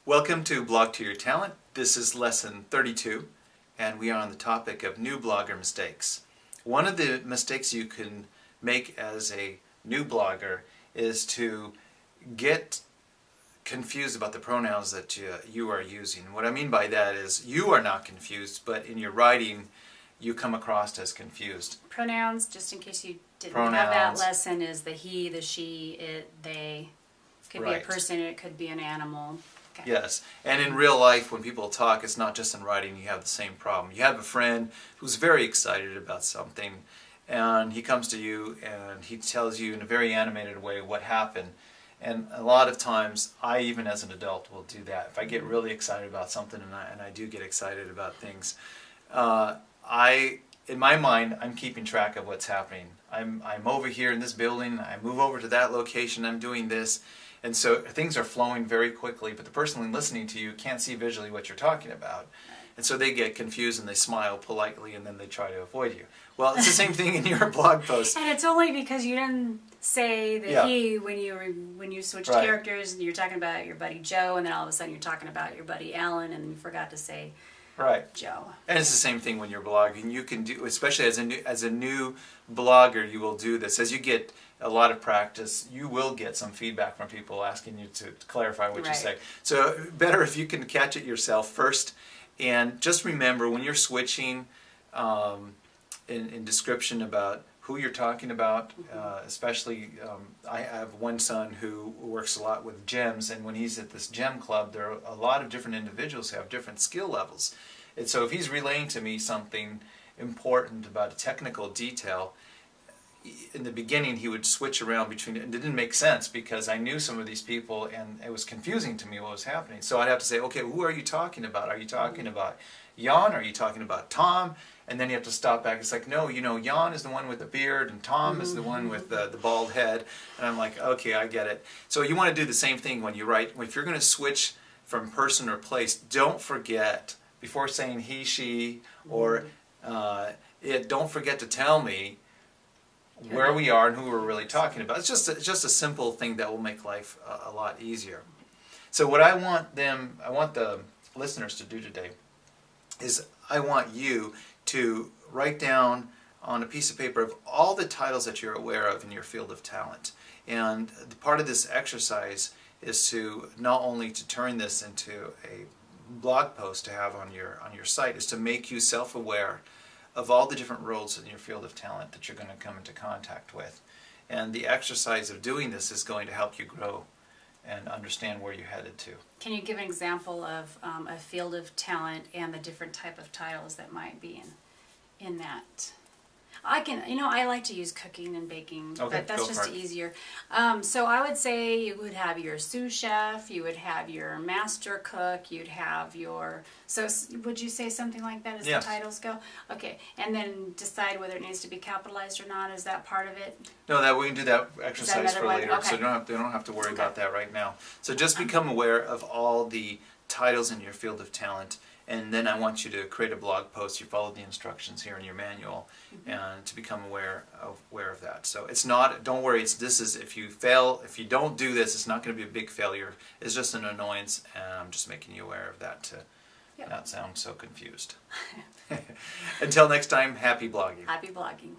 Welcome to Blog to Your Talent. This is lesson 32, and we are on the topic of new blogger mistakes. One of the mistakes you can make as a new blogger is to get confused about the pronouns that you are using. What I mean by that is you are not confused, but in your writing you come across as confused. Pronouns, just in case you didn't have that lesson, is the he, the she, it, they. It could be a person, it could be an animal. Okay. Yes, and in real life when people talk, it's not just in writing, you have the same problem. You have a friend who's very excited about something, and he comes to you and he tells you in a very animated way what happened. And a lot of times, I even as an adult will do that. If I get really excited about something, and I do get excited about things, in my mind, I'm keeping track of what's happening. I'm over here in this building, I move over to that location, I'm doing this. And so things are flowing very quickly, but the person listening to you can't see visually what you're talking about. And so they get confused and they smile politely and then they try to avoid you. Well, it's the same thing in your blog post. And it's only because you didn't say the he when you switched characters and you're talking about your buddy Joe, and then all of a sudden you're talking about your buddy Alan and you forgot to say Joe. And it's the same thing when you're blogging. You can do, especially as a new blogger, you will do this. As you get a lot of practice, you will get some feedback from people asking you to clarify what you say. So better if you can catch it yourself first. And just remember, when you're switching in description about who you're talking about, especially I have one son who works a lot with gems, and when he's at this gem club, there are a lot of different individuals who have different skill levels. And so if he's relaying to me something important about a technical detail, in the beginning he would switch around between it, and it didn't make sense because I knew some of these people and it was confusing to me what was happening. So I'd have to say, okay, who are you talking about? Are you talking about Jan? Are you talking about Tom? And then you have to stop back. It's like, no, Jan is the one with the beard and Tom is the one with the bald head. And I'm like, okay, I get it. So you want to do the same thing when you write. If you're going to switch from person or place, don't forget, before saying he, she, or it, don't forget to tell me where we are and who we're really talking about. It's just a simple thing that will make life a lot easier. So what I want the listeners to do today is I want you to write down on a piece of paper of all the titles that you're aware of in your field of talent. And part of this exercise is to not only to turn this into a blog post to have on your site, is to make you self-aware of all the different roles in your field of talent that you're going to come into contact with. And the exercise of doing this is going to help you grow and understand where you're headed to. Can you give an example of a field of talent and the different type of titles that might be in that? I can, I like to use cooking and baking, but that's just easier. So I would say you would have your sous chef, you would have your master cook, you'd have your, so would you say something like that as the titles go? Okay, and then decide whether it needs to be capitalized or not. Is that part of it? No, we can do that exercise for later, so you don't have to worry about that right now. So just become aware of all the titles in your field of talent. And then I want you to create a blog post. You follow the instructions here in your manual, and to become aware of that. So it's not. Don't worry. If you fail, if you don't do this, it's not going to be a big failure. It's just an annoyance, and I'm just making you aware of that to not sound so confused. Until next time, happy blogging. Happy blogging.